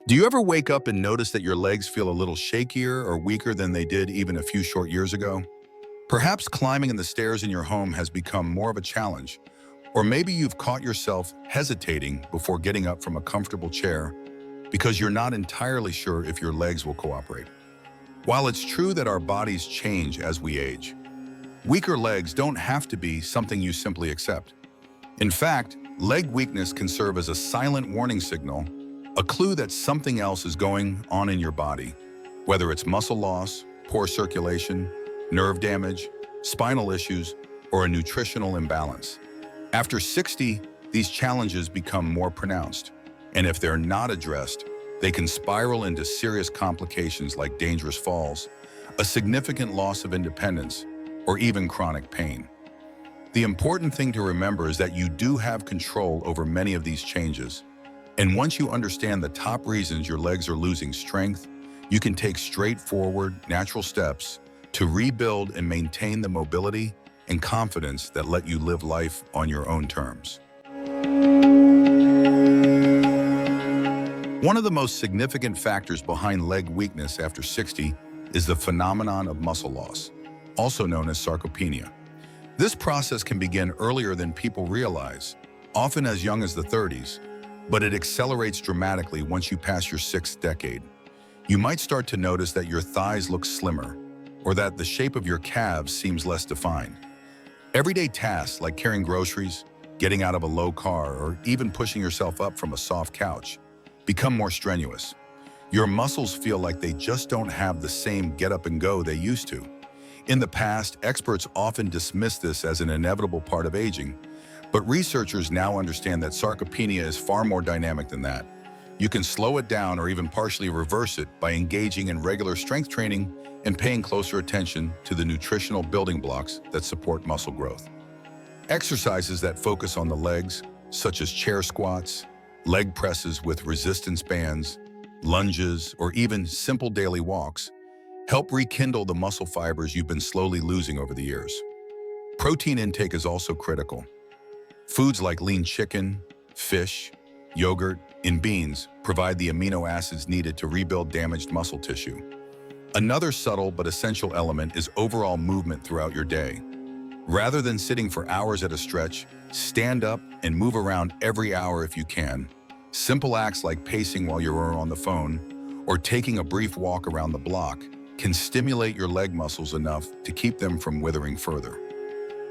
Do you ever wake up and notice that your legs feel a little shakier or weaker than they did even a few short years ago? Perhaps climbing the stairs in your home has become more of a challenge, or maybe you've caught yourself hesitating before getting up from a comfortable chair because you're not entirely sure if your legs will cooperate. While it's true that our bodies change as we age, weaker legs don't have to be something you simply accept. In fact, leg weakness can serve as a silent warning signal, a clue that something else is going on in your body, whether it's muscle loss, poor circulation, nerve damage, spinal issues, or a nutritional imbalance. After 60, these challenges become more pronounced, and if they're not addressed, they can spiral into serious complications like dangerous falls, a significant loss of independence, or even chronic pain. The important thing to remember is that you do have control over many of these changes, and once you understand the top reasons your legs are losing strength, you can take straightforward, natural steps to rebuild and maintain the mobility and confidence that let you live life on your own terms. One of the most significant factors behind leg weakness after 60 is the phenomenon of muscle loss, also known as sarcopenia. This process can begin earlier than people realize, often as young as the 30s, but it accelerates dramatically once you pass your sixth decade. You might start to notice that your thighs look slimmer, or that the shape of your calves seems less defined. Everyday tasks like carrying groceries, getting out of a low car, or even pushing yourself up from a soft couch become more strenuous. Your muscles feel like they just don't have the same get up and go they used to. In the past, experts often dismissed this as an inevitable part of aging, but researchers now understand that sarcopenia is far more dynamic than that. You can slow it down or even partially reverse it by engaging in regular strength training and paying closer attention to the nutritional building blocks that support muscle growth. Exercises that focus on the legs, such as chair squats, leg presses with resistance bands, lunges, or even simple daily walks, help rekindle the muscle fibers you've been slowly losing over the years. Protein intake is also critical. Foods like lean chicken, fish, yogurt, and beans provide the amino acids needed to rebuild damaged muscle tissue. Another subtle but essential element is overall movement throughout your day. Rather than sitting for hours at a stretch, stand up and move around every hour if you can. Simple acts like pacing while you're on the phone or taking a brief walk around the block can stimulate your leg muscles enough to keep them from withering further.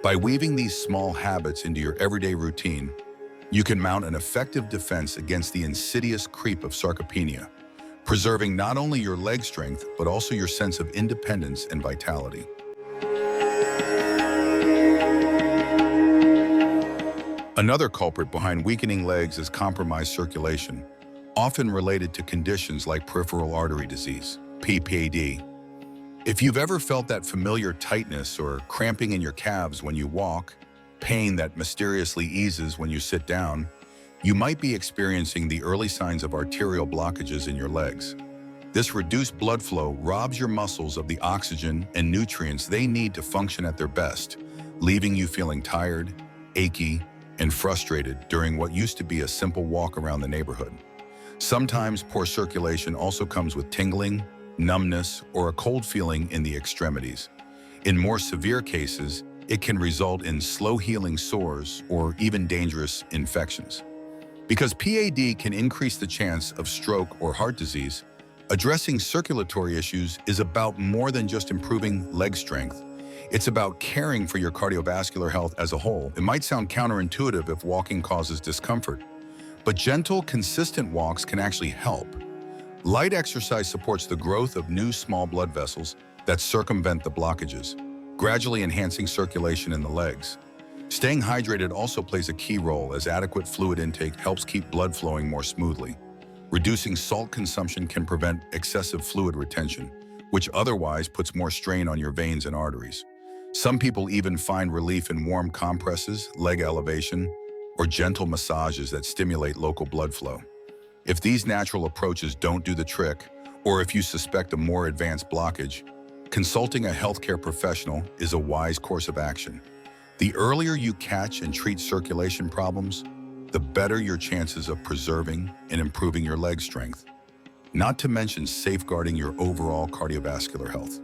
By weaving these small habits into your everyday routine, you can mount an effective defense against the insidious creep of sarcopenia, preserving not only your leg strength, but also your sense of independence and vitality. Another culprit behind weakening legs is compromised circulation, often related to conditions like peripheral artery disease, PPAD. If you've ever felt that familiar tightness or cramping in your calves when you walk, pain that mysteriously eases when you sit down, you might be experiencing the early signs of arterial blockages in your legs. This reduced blood flow robs your muscles of the oxygen and nutrients they need to function at their best, leaving you feeling tired, achy, and frustrated during what used to be a simple walk around the neighborhood. Sometimes poor circulation also comes with tingling, numbness, or a cold feeling in the extremities. In more severe cases, it can result in slow-healing sores or even dangerous infections. Because PAD can increase the chance of stroke or heart disease, addressing circulatory issues is about more than just improving leg strength. It's about caring for your cardiovascular health as a whole. It might sound counterintuitive if walking causes discomfort, but gentle, consistent walks can actually help. Light exercise supports the growth of new small blood vessels that circumvent the blockages, gradually enhancing circulation in the legs. Staying hydrated also plays a key role, as adequate fluid intake helps keep blood flowing more smoothly. Reducing salt consumption can prevent excessive fluid retention, which otherwise puts more strain on your veins and arteries. Some people even find relief in warm compresses, leg elevation, or gentle massages that stimulate local blood flow. If these natural approaches don't do the trick, or if you suspect a more advanced blockage, consulting a healthcare professional is a wise course of action. The earlier you catch and treat circulation problems, the better your chances of preserving and improving your leg strength. not to mention safeguarding your overall cardiovascular health.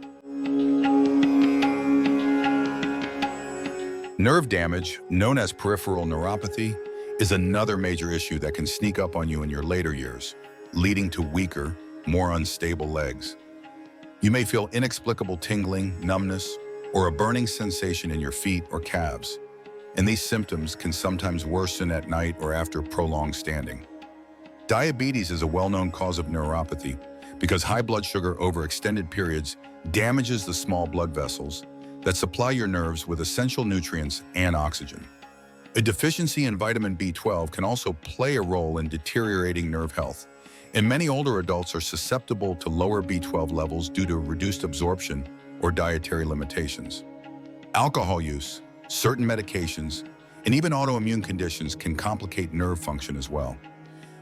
Nerve damage, known as peripheral neuropathy, is another major issue that can sneak up on you in your later years, leading to weaker, more unstable legs. You may feel inexplicable tingling, numbness, or a burning sensation in your feet or calves, and these symptoms can sometimes worsen at night or after prolonged standing. Diabetes is a well-known cause of neuropathy because high blood sugar over extended periods damages the small blood vessels that supply your nerves with essential nutrients and oxygen. A deficiency in vitamin B12 can also play a role in deteriorating nerve health, and many older adults are susceptible to lower B12 levels due to reduced absorption or dietary limitations. Alcohol use, certain medications, and even autoimmune conditions can complicate nerve function as well.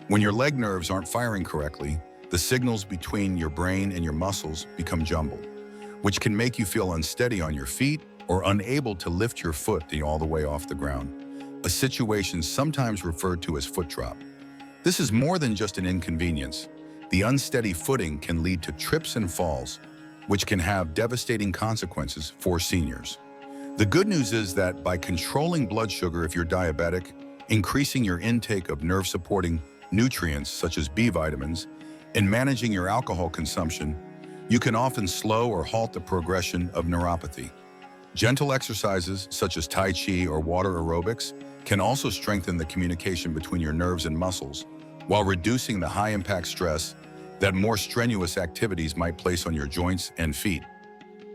When your leg nerves aren't firing correctly, the signals between your brain and your muscles become jumbled, which can make you feel unsteady on your feet or unable to lift your foot all the way off the ground, a situation sometimes referred to as foot drop. This is more than just an inconvenience. The unsteady footing can lead to trips and falls, which can have devastating consequences for seniors. The good news is that by controlling blood sugar if you're diabetic, increasing your intake of nerve-supporting nutrients such as B vitamins, and managing your alcohol consumption, you can often slow or halt the progression of neuropathy. Gentle exercises such as Tai Chi or water aerobics can also strengthen the communication between your nerves and muscles, while reducing the high-impact stress that more strenuous activities might place on your joints and feet.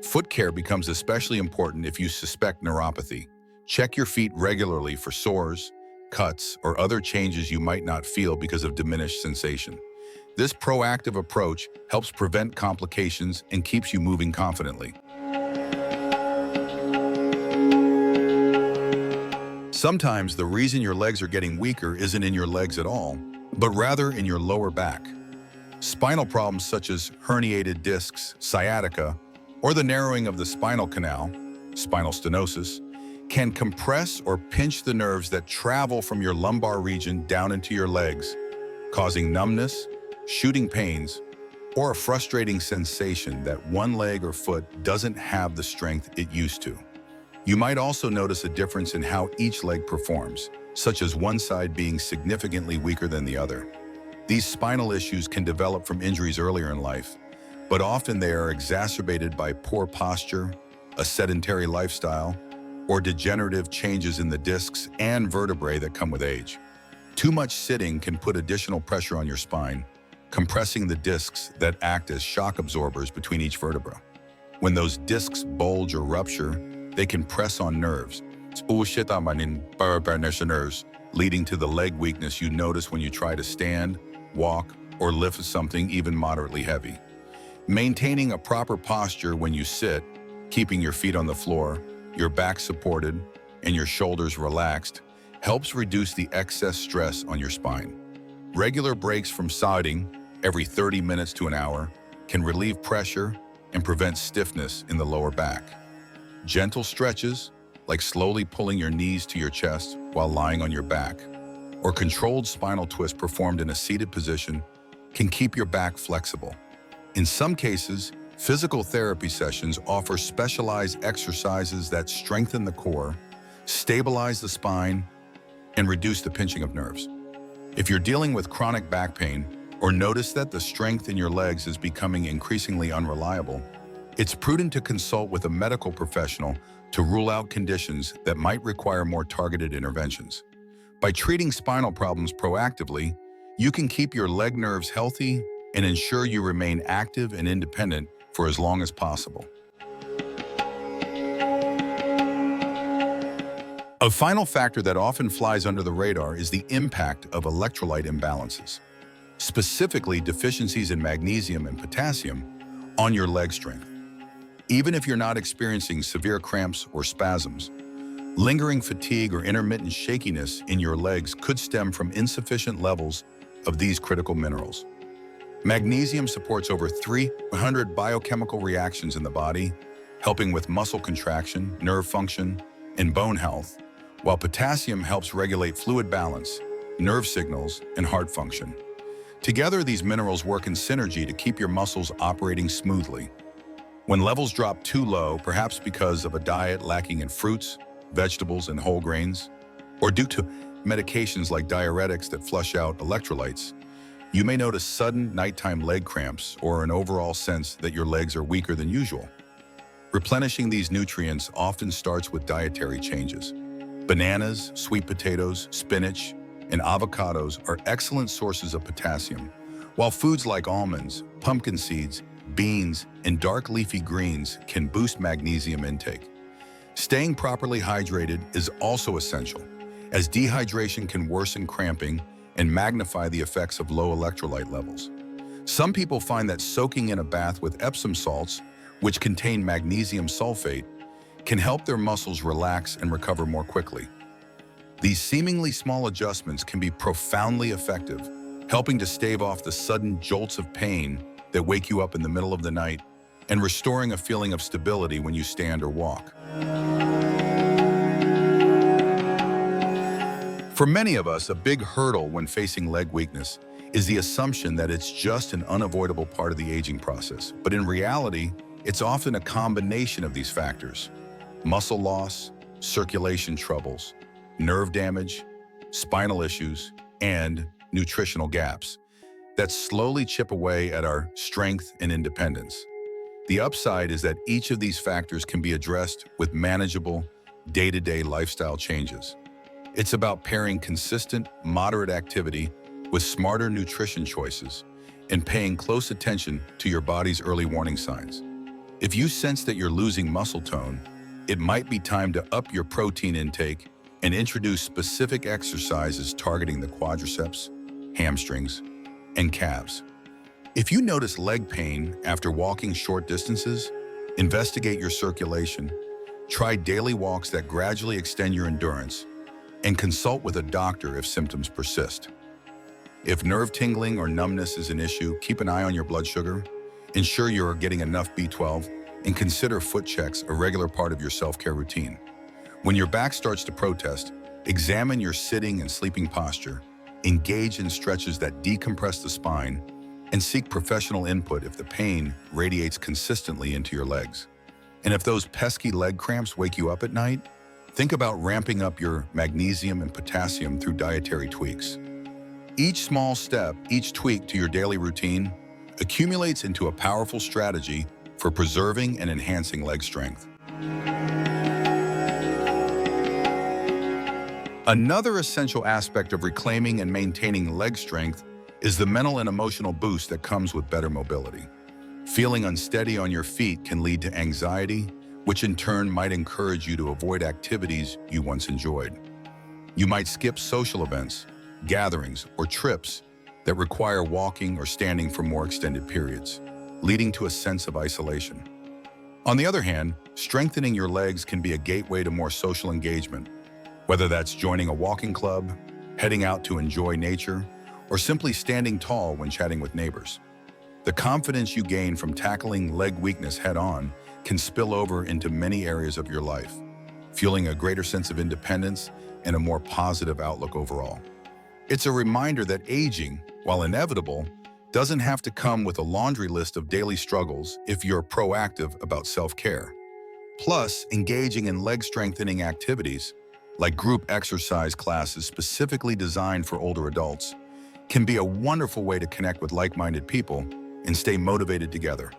Foot care becomes especially important if you suspect neuropathy. Check your feet regularly for sores, cuts, or other changes you might not feel because of diminished sensation. This proactive approach helps prevent complications and keeps you moving confidently. Sometimes the reason your legs are getting weaker isn't in your legs at all, but rather in your lower back. Spinal problems such as herniated discs, sciatica, or the narrowing of the spinal canal, spinal stenosis, can compress or pinch the nerves that travel from your lumbar region down into your legs, causing numbness, shooting pains, or a frustrating sensation that one leg or foot doesn't have the strength it used to. You might also notice a difference in how each leg performs, such as one side being significantly weaker than the other. These spinal issues can develop from injuries earlier in life, but often they are exacerbated by poor posture, a sedentary lifestyle, or degenerative changes in the discs and vertebrae that come with age. Too much sitting can put additional pressure on your spine, compressing the discs that act as shock absorbers between each vertebra. When those discs bulge or rupture, they can press on nerves, leading to the leg weakness you notice when you try to stand, walk, or lift something even moderately heavy. Maintaining a proper posture when you sit, keeping your feet on the floor, your back supported, and your shoulders relaxed, helps reduce the excess stress on your spine. Regular breaks from sitting, every 30 minutes to an hour, can relieve pressure and prevent stiffness in the lower back. Gentle stretches, like slowly pulling your knees to your chest while lying on your back, or controlled spinal twists performed in a seated position, can keep your back flexible. In some cases, physical therapy sessions offer specialized exercises that strengthen the core, stabilize the spine, and reduce the pinching of nerves. If you're dealing with chronic back pain or notice that the strength in your legs is becoming increasingly unreliable, it's prudent to consult with a medical professional to rule out conditions that might require more targeted interventions. By treating spinal problems proactively, you can keep your leg nerves healthy and ensure you remain active and independent for as long as possible. A final factor that often flies under the radar is the impact of electrolyte imbalances, specifically deficiencies in magnesium and potassium, on your leg strength. Even if you're not experiencing severe cramps or spasms, lingering fatigue or intermittent shakiness in your legs could stem from insufficient levels of these critical minerals. Magnesium supports over 300 biochemical reactions in the body, helping with muscle contraction, nerve function, and bone health, while potassium helps regulate fluid balance, nerve signals, and heart function. Together, these minerals work in synergy to keep your muscles operating smoothly. When levels drop too low, perhaps because of a diet lacking in fruits, vegetables, and whole grains, or due to medications like diuretics that flush out electrolytes, you may notice sudden nighttime leg cramps or an overall sense that your legs are weaker than usual. Replenishing these nutrients often starts with dietary changes. Bananas, sweet potatoes, spinach, and avocados are excellent sources of potassium, while foods like almonds, pumpkin seeds, beans, and dark leafy greens can boost magnesium intake. Staying properly hydrated is also essential, as dehydration can worsen cramping and magnify the effects of low electrolyte levels. Some people find that soaking in a bath with Epsom salts, which contain magnesium sulfate, can help their muscles relax and recover more quickly. These seemingly small adjustments can be profoundly effective, helping to stave off the sudden jolts of pain that wake you up in the middle of the night and restoring a feeling of stability when you stand or walk. For many of us, a big hurdle when facing leg weakness is the assumption that it's just an unavoidable part of the aging process. But in reality, it's often a combination of these factors: muscle loss, circulation troubles, nerve damage, spinal issues, and nutritional gaps that slowly chip away at our strength and independence. The upside is that each of these factors can be addressed with manageable, day-to-day lifestyle changes. It's about pairing consistent, moderate activity with smarter nutrition choices and paying close attention to your body's early warning signs. If you sense that you're losing muscle tone, it might be time to up your protein intake and introduce specific exercises targeting the quadriceps, hamstrings, and calves. If you notice leg pain after walking short distances, investigate your circulation, try daily walks that gradually extend your endurance, and consult with a doctor if symptoms persist. If nerve tingling or numbness is an issue, keep an eye on your blood sugar, ensure you're getting enough B12, and consider foot checks a regular part of your self-care routine. When your back starts to protest, examine your sitting and sleeping posture, engage in stretches that decompress the spine, and seek professional input if the pain radiates consistently into your legs. And if those pesky leg cramps wake you up at night, think about ramping up your magnesium and potassium through dietary tweaks. Each small step, each tweak to your daily routine accumulates into a powerful strategy for preserving and enhancing leg strength. Another essential aspect of reclaiming and maintaining leg strength is the mental and emotional boost that comes with better mobility. Feeling unsteady on your feet can lead to anxiety, which in turn might encourage you to avoid activities you once enjoyed. You might skip social events, gatherings, or trips that require walking or standing for more extended periods, leading to a sense of isolation. On the other hand, strengthening your legs can be a gateway to more social engagement, whether that's joining a walking club, heading out to enjoy nature, or simply standing tall when chatting with neighbors. The confidence you gain from tackling leg weakness head-on can spill over into many areas of your life, fueling a greater sense of independence and a more positive outlook overall. It's a reminder that aging, while inevitable, doesn't have to come with a laundry list of daily struggles if you're proactive about self-care. Plus, engaging in leg-strengthening activities, like group exercise classes specifically designed for older adults, can be a wonderful way to connect with like-minded people and stay motivated together.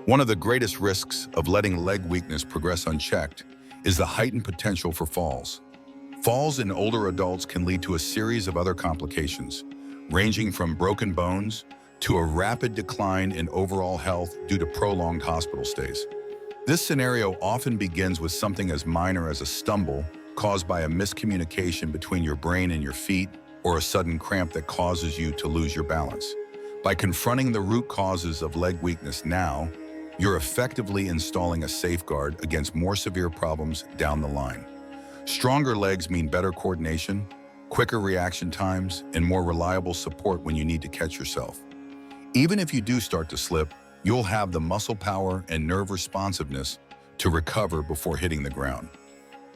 One of the greatest risks of letting leg weakness progress unchecked is the heightened potential for falls. Falls in older adults can lead to a series of other complications, ranging from broken bones to a rapid decline in overall health due to prolonged hospital stays. This scenario often begins with something as minor as a stumble caused by a miscommunication between your brain and your feet, or a sudden cramp that causes you to lose your balance. By confronting the root causes of leg weakness now, you're effectively installing a safeguard against more severe problems down the line. Stronger legs mean better coordination, quicker reaction times, and more reliable support when you need to catch yourself. Even if you do start to slip, you'll have the muscle power and nerve responsiveness to recover before hitting the ground.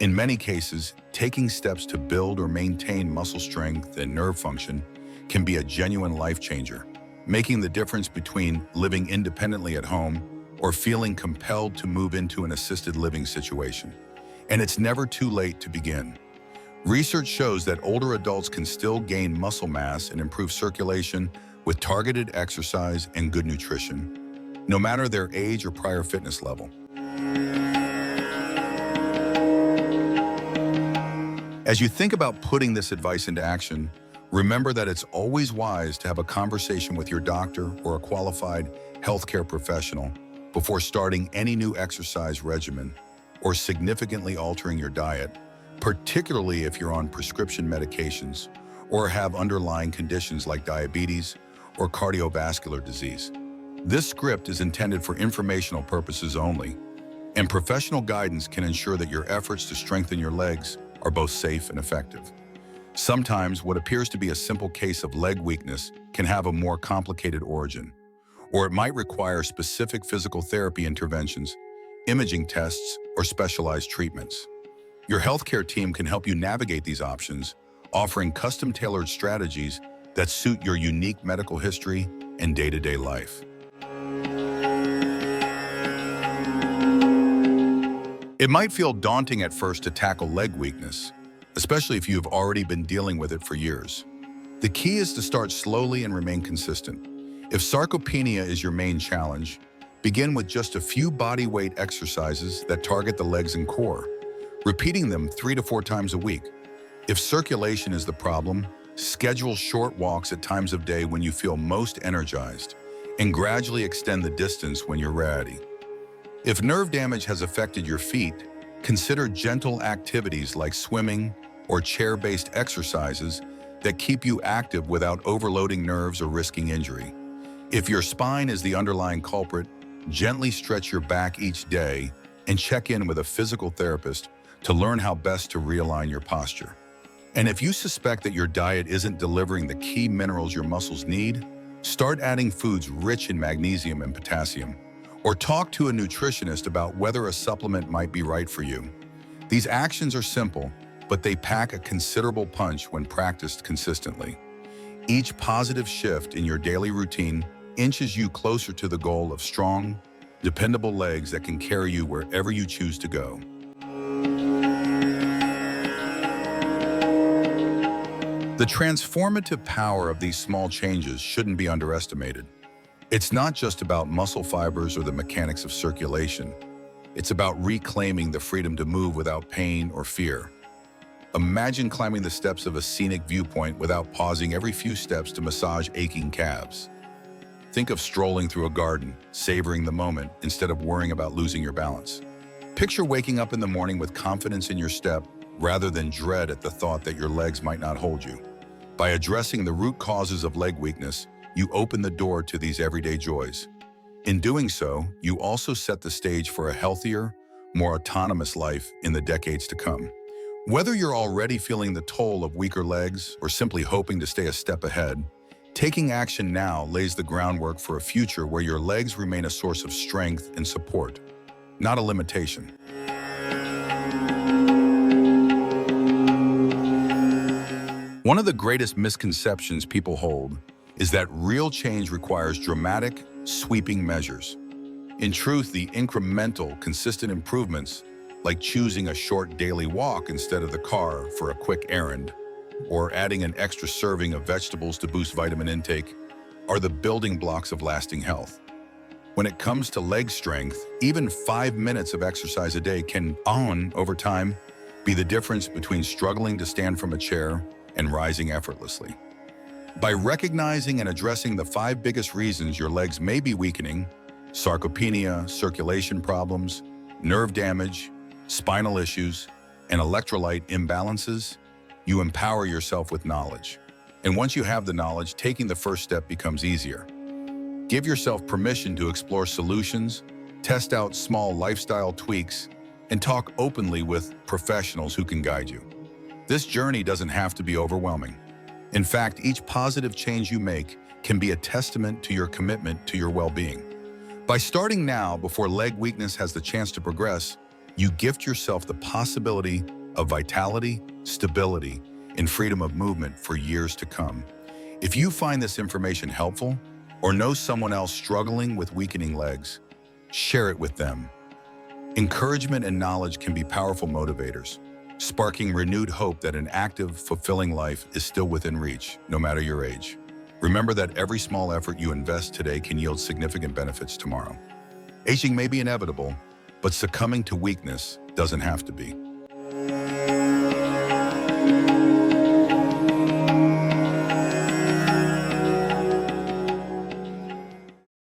In many cases, taking steps to build or maintain muscle strength and nerve function can be a genuine life changer, making the difference between living independently at home or feeling compelled to move into an assisted living situation. And it's never too late to begin. Research shows that older adults can still gain muscle mass and improve circulation with targeted exercise and good nutrition, no matter their age or prior fitness level. As you think about putting this advice into action, remember that it's always wise to have a conversation with your doctor or a qualified healthcare professional before starting any new exercise regimen or significantly altering your diet, particularly if you're on prescription medications or have underlying conditions like diabetes or cardiovascular disease. This script is intended for informational purposes only, and professional guidance can ensure that your efforts to strengthen your legs are both safe and effective. Sometimes what appears to be a simple case of leg weakness can have a more complicated origin, or it might require specific physical therapy interventions, imaging tests, or specialized treatments. Your healthcare team can help you navigate these options, offering custom-tailored strategies that suit your unique medical history and day-to-day life. It might feel daunting at first to tackle leg weakness, especially if you have already been dealing with it for years. The key is to start slowly and remain consistent. If sarcopenia is your main challenge, begin with just a few body weight exercises that target the legs and core, repeating them 3 to 4 times a week. If circulation is the problem, schedule short walks at times of day when you feel most energized, and gradually extend the distance when you're ready. If nerve damage has affected your feet, consider gentle activities like swimming or chair-based exercises that keep you active without overloading nerves or risking injury. If your spine is the underlying culprit, gently stretch your back each day and check in with a physical therapist to learn how best to realign your posture. And if you suspect that your diet isn't delivering the key minerals your muscles need, start adding foods rich in magnesium and potassium, or talk to a nutritionist about whether a supplement might be right for you. These actions are simple, but they pack a considerable punch when practiced consistently. Each positive shift in your daily routine inches you closer to the goal of strong, dependable legs that can carry you wherever you choose to go. The transformative power of these small changes shouldn't be underestimated. It's not just about muscle fibers or the mechanics of circulation. It's about reclaiming the freedom to move without pain or fear. Imagine climbing the steps of a scenic viewpoint without pausing every few steps to massage aching calves. Think of strolling through a garden, savoring the moment instead of worrying about losing your balance. Picture waking up in the morning with confidence in your step rather than dread at the thought that your legs might not hold you. By addressing the root causes of leg weakness, you open the door to these everyday joys. In doing so, you also set the stage for a healthier, more autonomous life in the decades to come. Whether you're already feeling the toll of weaker legs or simply hoping to stay a step ahead, taking action now lays the groundwork for a future where your legs remain a source of strength and support, not a limitation. One of the greatest misconceptions people hold is that real change requires dramatic, sweeping measures. In truth, the incremental, consistent improvements, like choosing a short daily walk instead of the car for a quick errand, or adding an extra serving of vegetables to boost vitamin intake, are the building blocks of lasting health. When it comes to leg strength, even 5 minutes of exercise a day can, over time, be the difference between struggling to stand from a chair and rising effortlessly. By recognizing and addressing the 5 biggest reasons your legs may be weakening, sarcopenia, circulation problems, nerve damage, spinal issues, and electrolyte imbalances, you empower yourself with knowledge. And once you have the knowledge, taking the first step becomes easier. Give yourself permission to explore solutions, test out small lifestyle tweaks, and talk openly with professionals who can guide you. This journey doesn't have to be overwhelming. In fact, each positive change you make can be a testament to your commitment to your well-being. By starting now, before leg weakness has the chance to progress, You gift yourself the possibility of vitality, stability, and freedom of movement for years to come. If you find this information helpful or know someone else struggling with weakening legs, share it with them. Encouragement and knowledge can be powerful motivators, sparking renewed hope that an active, fulfilling life is still within reach, no matter your age. Remember that every small effort you invest today can yield significant benefits tomorrow. Aging may be inevitable, but succumbing to weakness doesn't have to be.